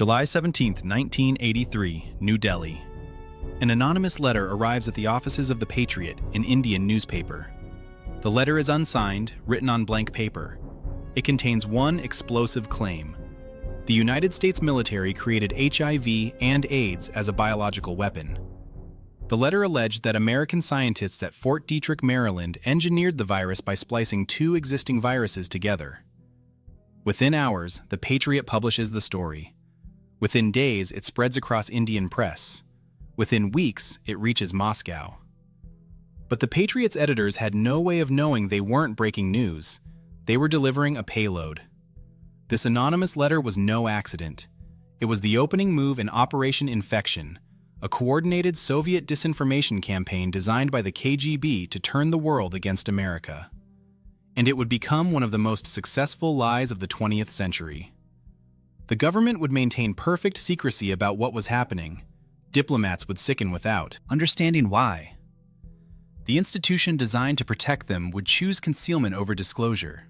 July 17, 1983, New Delhi. An anonymous letter arrives at the offices of the Patriot, an Indian newspaper. The letter is unsigned, written on blank paper. It contains one explosive claim. The United States military created HIV and AIDS as a biological weapon. The letter alleged that American scientists at Fort Detrick, Maryland, engineered the virus by splicing two existing viruses together. Within hours, the Patriot publishes the story. Within days, it spreads across Indian press. Within weeks, it reaches Moscow. But the Patriot's editors had no way of knowing they weren't breaking news. They were delivering a payload. This anonymous letter was no accident. It was the opening move in Operation Infektion, a coordinated Soviet disinformation campaign designed by the KGB to turn the world against America. And it would become one of the most successful lies of the 20th century. The government would maintain perfect secrecy about what was happening. Diplomats would sicken without understanding why. The institution designed to protect them would choose concealment over disclosure.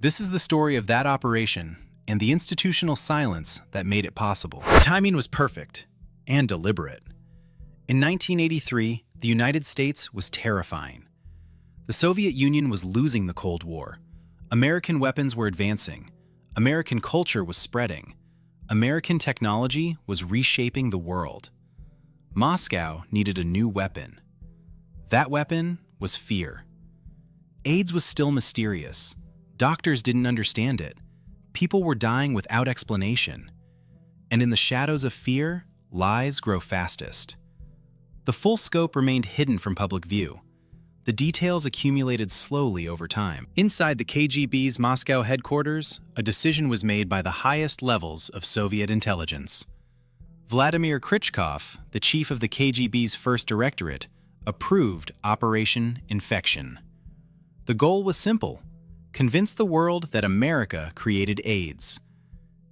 This is the story of that operation and the institutional silence that made it possible. The timing was perfect and deliberate. In 1983, the United States was terrifying. The Soviet Union was losing the Cold War. American weapons were advancing. American culture was spreading. American technology was reshaping the world. Moscow needed a new weapon. That weapon was fear. AIDS was still mysterious. Doctors didn't understand it. People were dying without explanation. And in the shadows of fear, lies grow fastest. The full scope remained hidden from public view. The details accumulated slowly over time. Inside the KGB's Moscow headquarters, a decision was made by the highest levels of Soviet intelligence. Vladimir Krichkov, the chief of the KGB's First Directorate, approved Operation Infektion. The goal was simple: convince the world that America created AIDS.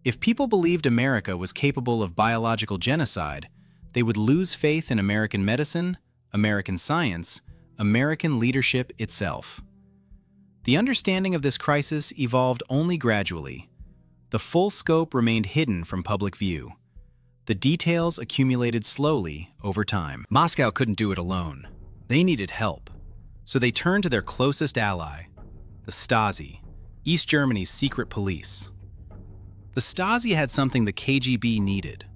If people believed America was capable of biological genocide, they would lose faith in American medicine, American science, American leadership itself. The understanding of this crisis evolved only gradually. The full scope remained hidden from public view. The details accumulated slowly over time. Moscow couldn't do it alone. They needed help. So they turned to their closest ally, the Stasi, East Germany's secret police. The Stasi had something the KGB needed: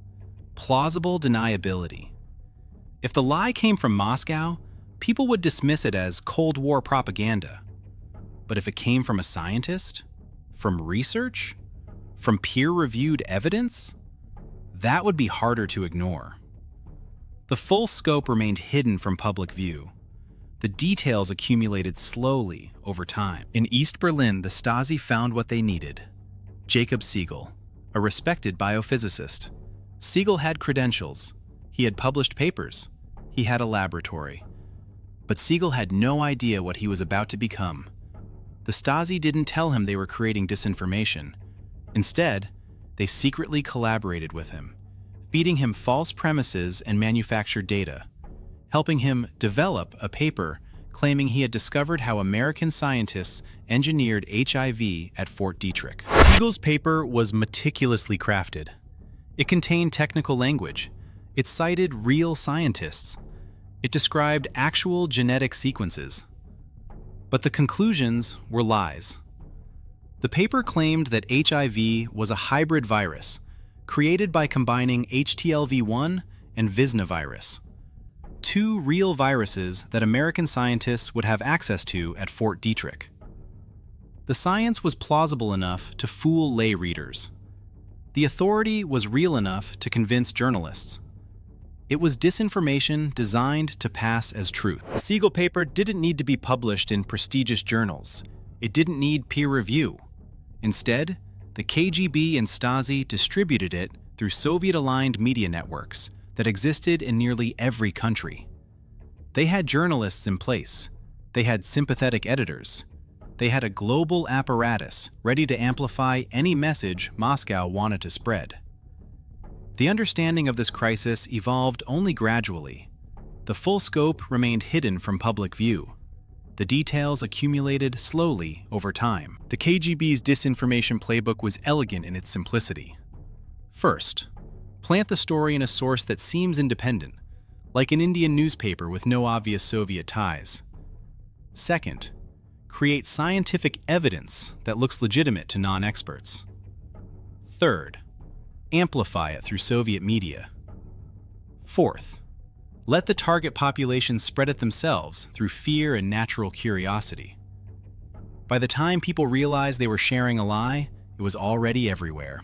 plausible deniability. If the lie came from Moscow, people would dismiss it as Cold War propaganda. But if it came from a scientist, from research, from peer-reviewed evidence, that would be harder to ignore. The full scope remained hidden from public view. The details accumulated slowly over time. In East Berlin, the Stasi found what they needed: Jakob Segal, a respected biophysicist. Segal had credentials. He had published papers. He had a laboratory. But Segal had no idea what he was about to become. The Stasi didn't tell him they were creating disinformation. Instead, they secretly collaborated with him, feeding him false premises and manufactured data, helping him develop a paper claiming he had discovered how American scientists engineered HIV at Fort Detrick. Segal's paper was meticulously crafted. It contained technical language. It cited real scientists. It described actual genetic sequences. But the conclusions were lies. The paper claimed that HIV was a hybrid virus created by combining HTLV1 and Visna virus, two real viruses that American scientists would have access to at Fort Detrick. The science was plausible enough to fool lay readers. The authority was real enough to convince journalists. It was disinformation designed to pass as truth. The Segal paper didn't need to be published in prestigious journals. It didn't need peer review. Instead, the KGB and Stasi distributed it through Soviet-aligned media networks that existed in nearly every country. They had journalists in place. They had sympathetic editors. They had a global apparatus ready to amplify any message Moscow wanted to spread. The understanding of this crisis evolved only gradually. The full scope remained hidden from public view. The details accumulated slowly over time. The KGB's disinformation playbook was elegant in its simplicity. First, plant the story in a source that seems independent, like an Indian newspaper with no obvious Soviet ties. Second, create scientific evidence that looks legitimate to non-experts. Third, amplify it through Soviet media. Fourth, let the target population spread it themselves through fear and natural curiosity. By the time people realized they were sharing a lie, it was already everywhere.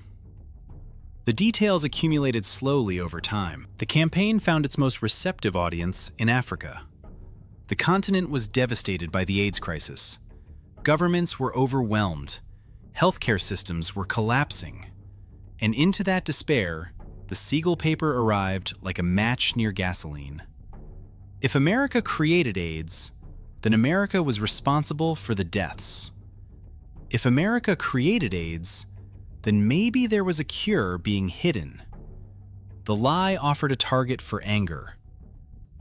The details accumulated slowly over time. The campaign found its most receptive audience in Africa. The continent was devastated by the AIDS crisis. Governments were overwhelmed. Healthcare systems were collapsing. And into that despair, the Segal paper arrived like a match near gasoline. If America created AIDS, then America was responsible for the deaths. If America created AIDS, then maybe there was a cure being hidden. The lie offered a target for anger.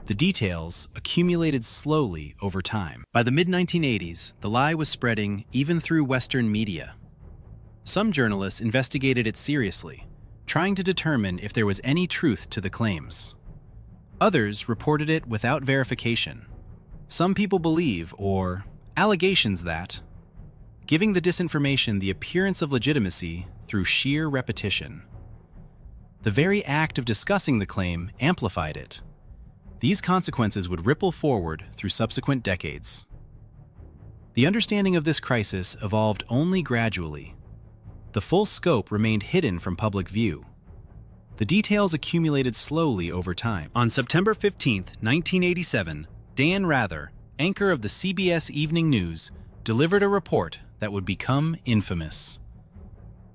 The details accumulated slowly over time. By the mid-1980s, the lie was spreading even through Western media. Some journalists investigated it seriously, trying to determine if there was any truth to the claims. Others reported it without verification. Some people believe, or allegations that, giving the disinformation the appearance of legitimacy through sheer repetition. The very act of discussing the claim amplified it. These consequences would ripple forward through subsequent decades. The understanding of this crisis evolved only gradually. The full scope remained hidden from public view. The details accumulated slowly over time. On September 15, 1987, Dan Rather, anchor of the CBS Evening News, delivered a report that would become infamous.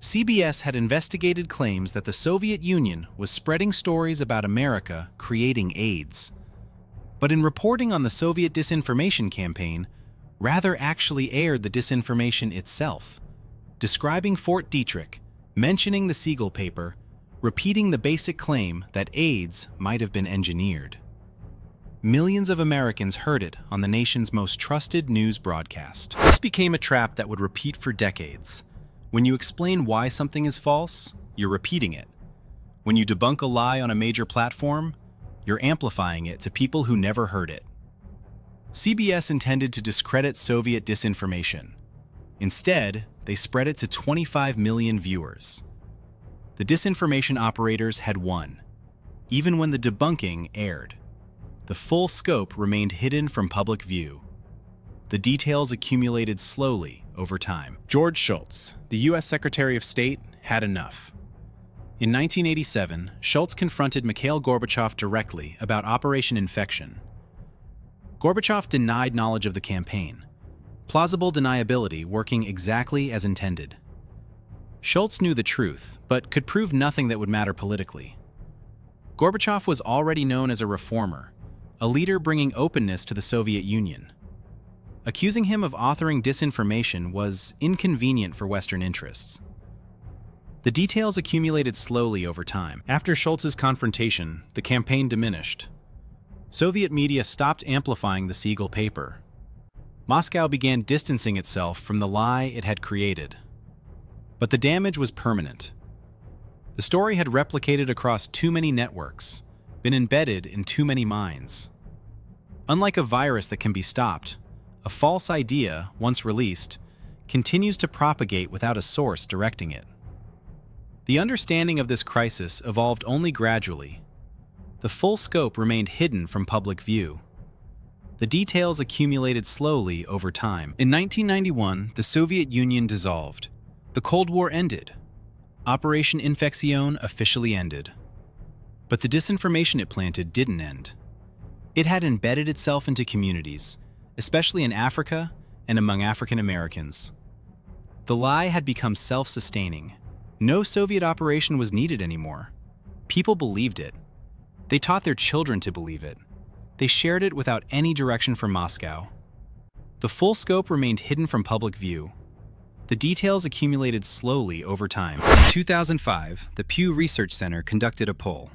CBS had investigated claims that the Soviet Union was spreading stories about America creating AIDS. But in reporting on the Soviet disinformation campaign, Rather actually aired the disinformation itself, describing Fort Detrick, mentioning the Segal paper, repeating the basic claim that AIDS might have been engineered. Millions of Americans heard it on the nation's most trusted news broadcast. This became a trap that would repeat for decades. When you explain why something is false, you're repeating it. When you debunk a lie on a major platform, you're amplifying it to people who never heard it. CBS intended to discredit Soviet disinformation. Instead, they spread it to 25 million viewers. The disinformation operators had won, even when the debunking aired. The full scope remained hidden from public view. The details accumulated slowly over time. George Shultz, the U.S. Secretary of State, had enough. In 1987, Shultz confronted Mikhail Gorbachev directly about Operation Infektion. Gorbachev denied knowledge of the campaign, plausible deniability working exactly as intended. Shultz knew the truth, but could prove nothing that would matter politically. Gorbachev was already known as a reformer, a leader bringing openness to the Soviet Union. Accusing him of authoring disinformation was inconvenient for Western interests. The details accumulated slowly over time. After Shultz's confrontation, the campaign diminished. Soviet media stopped amplifying the Segal paper. Moscow began distancing itself from the lie it had created. But the damage was permanent. The story had replicated across too many networks, been embedded in too many minds. Unlike a virus that can be stopped, a false idea, once released, continues to propagate without a source directing it. The understanding of this crisis evolved only gradually. The full scope remained hidden from public view. The details accumulated slowly over time. In 1991, the Soviet Union dissolved. The Cold War ended. Operation Infektion officially ended. But the disinformation it planted didn't end. It had embedded itself into communities, especially in Africa and among African Americans. The lie had become self-sustaining. No Soviet operation was needed anymore. People believed it. They taught their children to believe it. They shared it without any direction from Moscow. The full scope remained hidden from public view. The details accumulated slowly over time. In 2005, the Pew Research Center conducted a poll.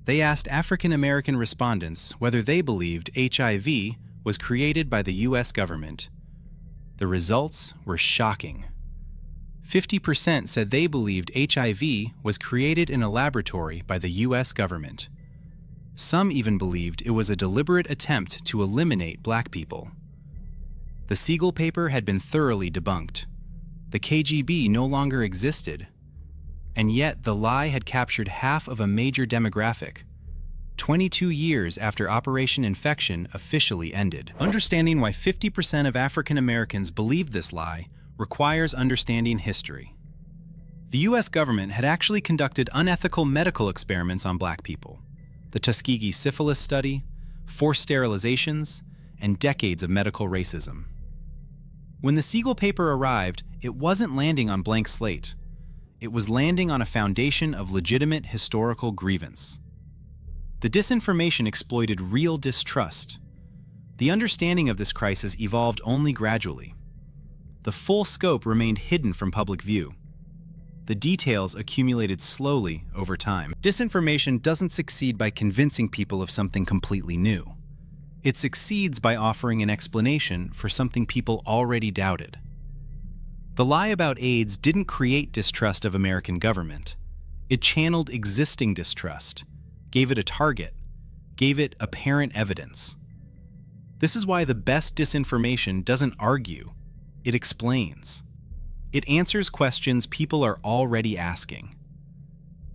They asked African American respondents whether they believed HIV was created by the U.S. government. The results were shocking. 50% said they believed HIV was created in a laboratory by the US government. Some even believed it was a deliberate attempt to eliminate black people. The Segal paper had been thoroughly debunked. The KGB no longer existed. And yet the lie had captured half of a major demographic, 22 years after Operation Infektion officially ended. Understanding why 50% of African Americans believed this lie requires understanding history. The US government had actually conducted unethical medical experiments on black people. The Tuskegee syphilis study, forced sterilizations, and decades of medical racism. When the Segal paper arrived, it wasn't landing on blank slate. It was landing on a foundation of legitimate historical grievance. The disinformation exploited real distrust. The understanding of this crisis evolved only gradually. The full scope remained hidden from public view. The details accumulated slowly over time. Disinformation doesn't succeed by convincing people of something completely new. It succeeds by offering an explanation for something people already doubted. The lie about AIDS didn't create distrust of American government. It channeled existing distrust, gave it a target, gave it apparent evidence. This is why the best disinformation doesn't argue, it explains. It answers questions people are already asking.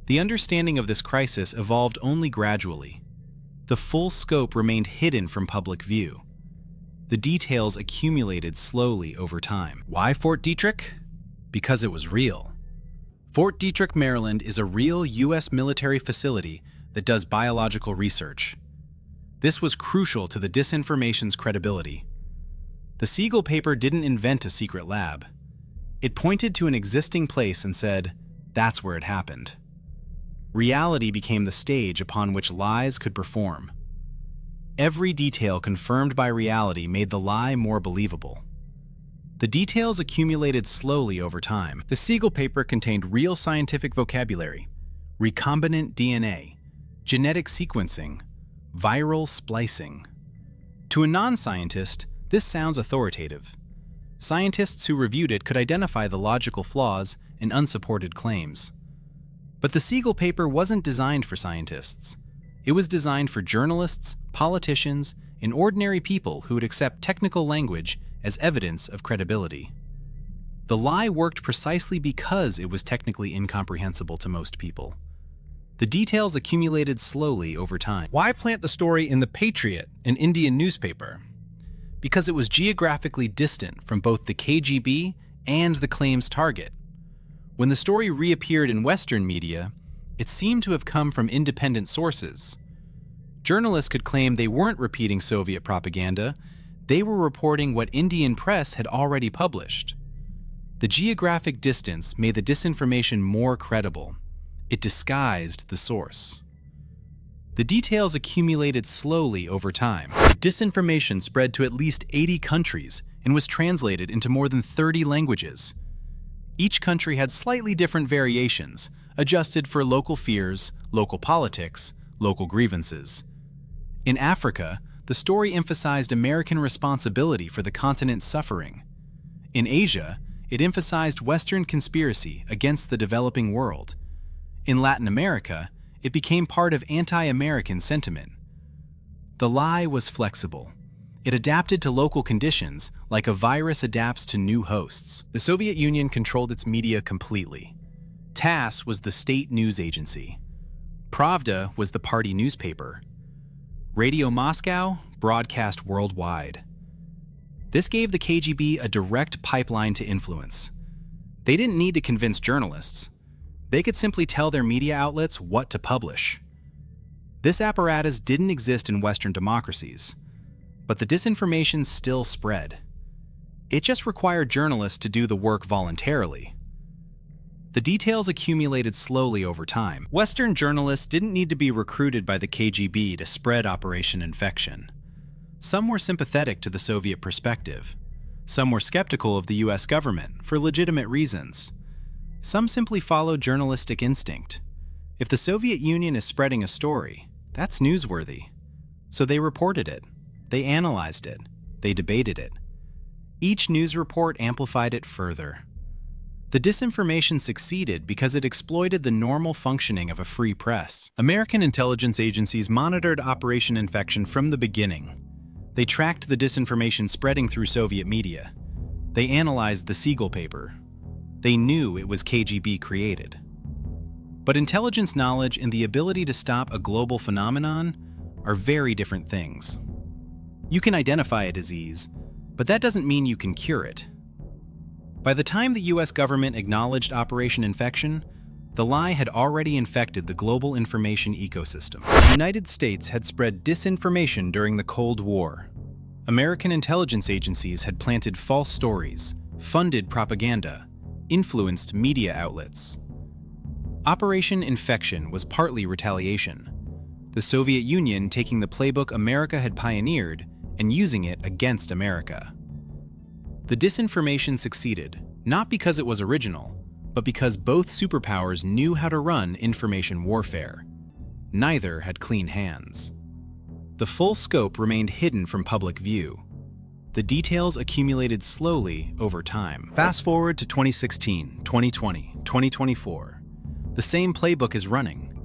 The understanding of this crisis evolved only gradually. The full scope remained hidden from public view. The details accumulated slowly over time. Why Fort Detrick? Because it was real. Fort Detrick, Maryland is a real US military facility that does biological research. This was crucial to the disinformation's credibility. The Segal paper didn't invent a secret lab. It pointed to an existing place and said, that's where it happened. Reality became the stage upon which lies could perform. Every detail confirmed by reality made the lie more believable. The details accumulated slowly over time. The Segal paper contained real scientific vocabulary, recombinant DNA, genetic sequencing, viral splicing. To a non-scientist, this sounds authoritative. Scientists who reviewed it could identify the logical flaws and unsupported claims. But the Segal paper wasn't designed for scientists. It was designed for journalists, politicians, and ordinary people who would accept technical language as evidence of credibility. The lie worked precisely because it was technically incomprehensible to most people. The details accumulated slowly over time. Why plant the story in the Patriot, an Indian newspaper? Because it was geographically distant from both the KGB and the claim's target. When the story reappeared in Western media, it seemed to have come from independent sources. Journalists could claim they weren't repeating Soviet propaganda, they were reporting what Indian press had already published. The geographic distance made the disinformation more credible. It disguised the source. The details accumulated slowly over time. Disinformation spread to at least 80 countries and was translated into more than 30 languages. Each country had slightly different variations, adjusted for local fears, local politics, local grievances. In Africa, the story emphasized American responsibility for the continent's suffering. In Asia, it emphasized Western conspiracy against the developing world. In Latin America, it became part of anti-American sentiment. The lie was flexible. It adapted to local conditions like a virus adapts to new hosts. The Soviet Union controlled its media completely. TASS was the state news agency. Pravda was the party newspaper. Radio Moscow broadcast worldwide. This gave the KGB a direct pipeline to influence. They didn't need to convince journalists. They could simply tell their media outlets what to publish. This apparatus didn't exist in Western democracies, but the disinformation still spread. It just required journalists to do the work voluntarily. The details accumulated slowly over time. Western journalists didn't need to be recruited by the KGB to spread Operation Infektion. Some were sympathetic to the Soviet perspective. Some were skeptical of the US government for legitimate reasons. Some simply followed journalistic instinct. If the Soviet Union is spreading a story, that's newsworthy. So they reported it. They analyzed it. They debated it. Each news report amplified it further. The disinformation succeeded because it exploited the normal functioning of a free press. American intelligence agencies monitored Operation Infektion from the beginning. They tracked the disinformation spreading through Soviet media. They analyzed the Segal paper. They knew it was KGB created. But intelligence knowledge and the ability to stop a global phenomenon are very different things. You can identify a disease, but that doesn't mean you can cure it. By the time the US government acknowledged Operation Infektion, the lie had already infected the global information ecosystem. The United States had spread disinformation during the Cold War. American intelligence agencies had planted false stories, funded propaganda, influenced media outlets. Operation Infektion was partly retaliation, the Soviet Union taking the playbook America had pioneered and using it against America. The disinformation succeeded, not because it was original, but because both superpowers knew how to run information warfare. Neither had clean hands. The full scope remained hidden from public view. The details accumulated slowly over time. Fast forward to 2016, 2020, 2024. The same playbook is running.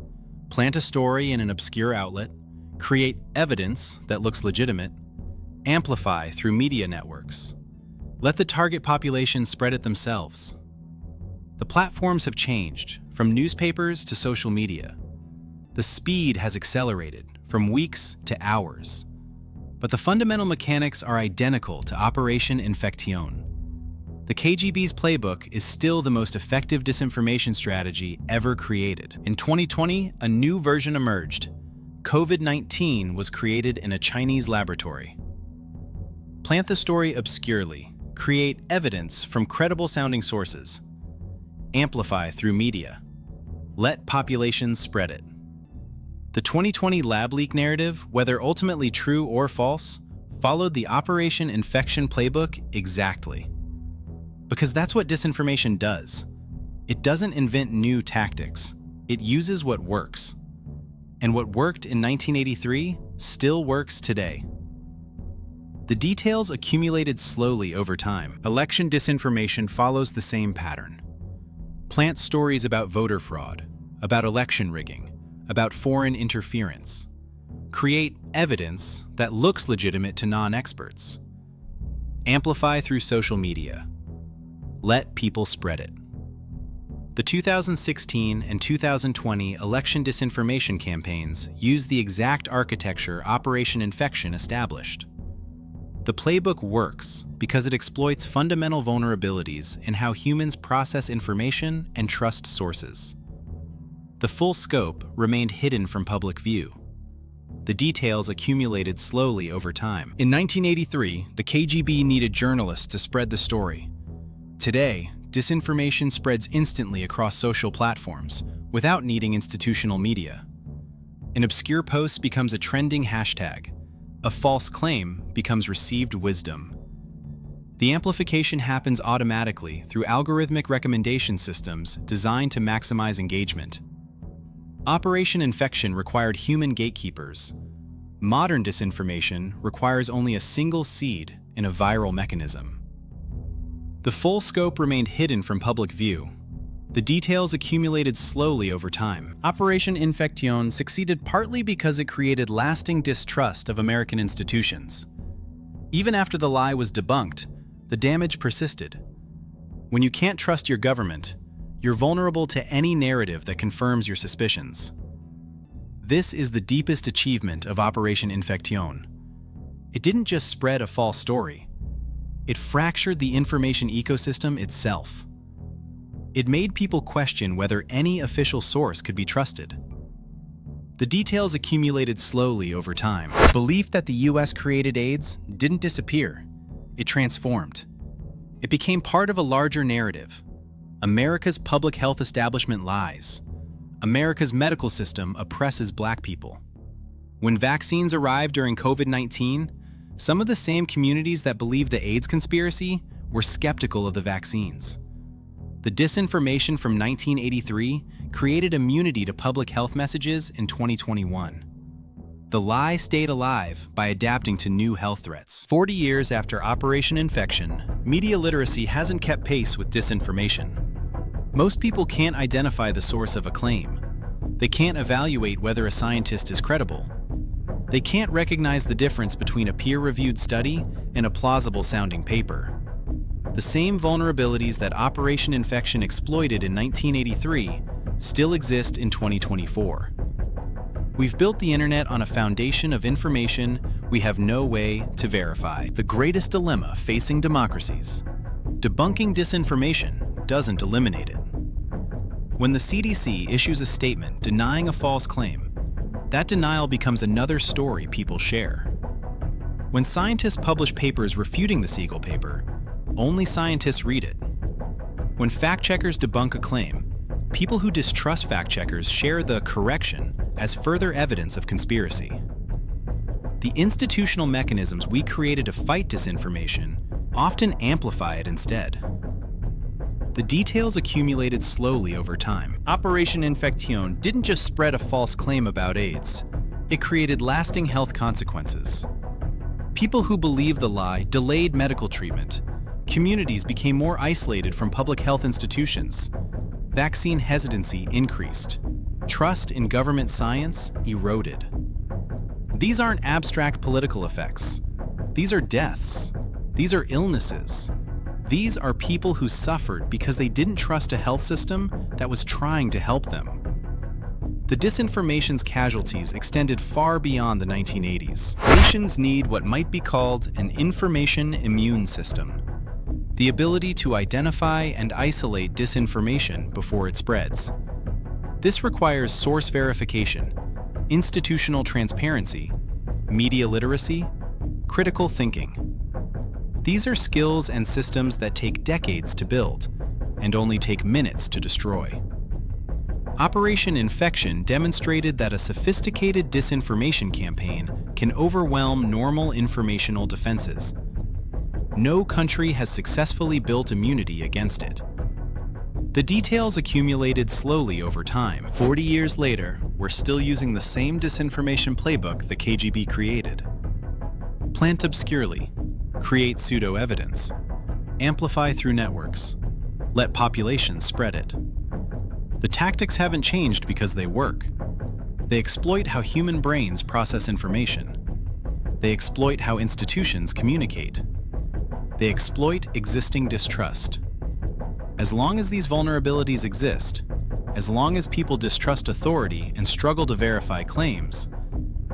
Plant a story in an obscure outlet, create evidence that looks legitimate, amplify through media networks. Let the target population spread it themselves. The platforms have changed, from newspapers to social media. The speed has accelerated, from weeks to hours. But the fundamental mechanics are identical to Operation Infektion. The KGB's playbook is still the most effective disinformation strategy ever created. In 2020, a new version emerged. COVID-19 was created in a Chinese laboratory. Plant the story obscurely. Create evidence from credible-sounding sources. Amplify through media. Let populations spread it. The 2020 lab leak narrative, whether ultimately true or false, followed the Operation Infektion playbook exactly. Because that's what disinformation does. It doesn't invent new tactics. It uses what works. And what worked in 1983 still works today. The details accumulated slowly over time. Election disinformation follows the same pattern. Plant stories about voter fraud, about election rigging, about foreign interference. Create evidence that looks legitimate to non-experts. Amplify through social media. Let people spread it. The 2016 and 2020 election disinformation campaigns used the exact architecture Operation Infektion established. The playbook works because it exploits fundamental vulnerabilities in how humans process information and trust sources. The full scope remained hidden from public view. The details accumulated slowly over time. In 1983, the KGB needed journalists to spread the story. Today, disinformation spreads instantly across social platforms without needing institutional media. An obscure post becomes a trending hashtag. A false claim becomes received wisdom. The amplification happens automatically through algorithmic recommendation systems designed to maximize engagement. Operation Infektion required human gatekeepers. Modern disinformation requires only a single seed in a viral mechanism. The full scope remained hidden from public view. The details accumulated slowly over time. Operation Infektion succeeded partly because it created lasting distrust of American institutions. Even after the lie was debunked, the damage persisted. When you can't trust your government, you're vulnerable to any narrative that confirms your suspicions. This is the deepest achievement of Operation Infektion. It didn't just spread a false story. It fractured the information ecosystem itself. It made people question whether any official source could be trusted. The details accumulated slowly over time. Belief that the US created AIDS didn't disappear. It transformed. It became part of a larger narrative. America's public health establishment lies. America's medical system oppresses Black people. When vaccines arrived during COVID-19, some of the same communities that believed the AIDS conspiracy were skeptical of the vaccines. The disinformation from 1983 created immunity to public health messages in 2021. The lie stayed alive by adapting to new health threats. 40 years after Operation Infektion, media literacy hasn't kept pace with disinformation. Most people can't identify the source of a claim. They can't evaluate whether a scientist is credible. They can't recognize the difference between a peer-reviewed study and a plausible-sounding paper. The same vulnerabilities that Operation Infektion exploited in 1983 still exist in 2024. We've built the internet on a foundation of information we have no way to verify. The greatest dilemma facing democracies. Debunking disinformation doesn't eliminate it. When the CDC issues a statement denying a false claim, that denial becomes another story people share. When scientists publish papers refuting the Segal paper, only scientists read it. When fact-checkers debunk a claim, people who distrust fact-checkers share the correction as further evidence of conspiracy. The institutional mechanisms we created to fight disinformation often amplify it instead. The details accumulated slowly over time. Operation Infektion didn't just spread a false claim about AIDS. It created lasting health consequences. People who believed the lie delayed medical treatment. Communities became more isolated from public health institutions. Vaccine hesitancy increased. Trust in government science eroded. These aren't abstract political effects. These are deaths. These are illnesses. These are people who suffered because they didn't trust a health system that was trying to help them. The disinformation's casualties extended far beyond the 1980s. Nations need what might be called an information immune system, the ability to identify and isolate disinformation before it spreads. This requires source verification, institutional transparency, media literacy, critical thinking. These are skills and systems that take decades to build and only take minutes to destroy. Operation Infektion demonstrated that a sophisticated disinformation campaign can overwhelm normal informational defenses. No country has successfully built immunity against it. The details accumulated slowly over time. 40 years later, we're still using the same disinformation playbook the KGB created. Plant obscurely, create pseudo-evidence, amplify through networks, let populations spread it. The tactics haven't changed because they work. They exploit how human brains process information. They exploit how institutions communicate. They exploit existing distrust. As long as these vulnerabilities exist, as long as people distrust authority and struggle to verify claims,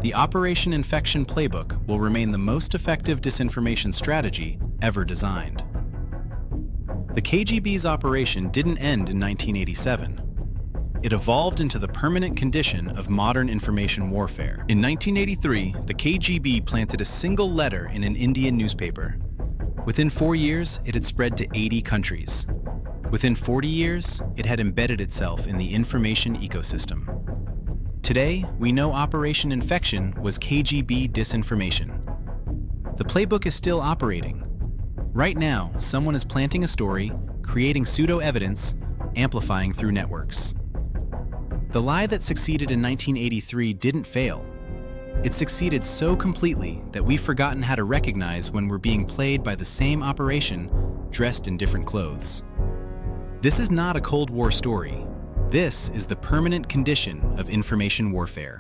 the Operation Infektion playbook will remain the most effective disinformation strategy ever designed. The KGB's operation didn't end in 1987. It evolved into the permanent condition of modern information warfare. In 1983, the KGB planted a single letter in an Indian newspaper. Within 4 years, it had spread to 80 countries. Within 40 years, it had embedded itself in the information ecosystem. Today, we know Operation Infektion was KGB disinformation. The playbook is still operating. Right now, someone is planting a story, creating pseudo-evidence, amplifying through networks. The lie that succeeded in 1983 didn't fail. It succeeded so completely that we've forgotten how to recognize when we're being played by the same operation, dressed in different clothes. This is not a Cold War story. This is the permanent condition of information warfare.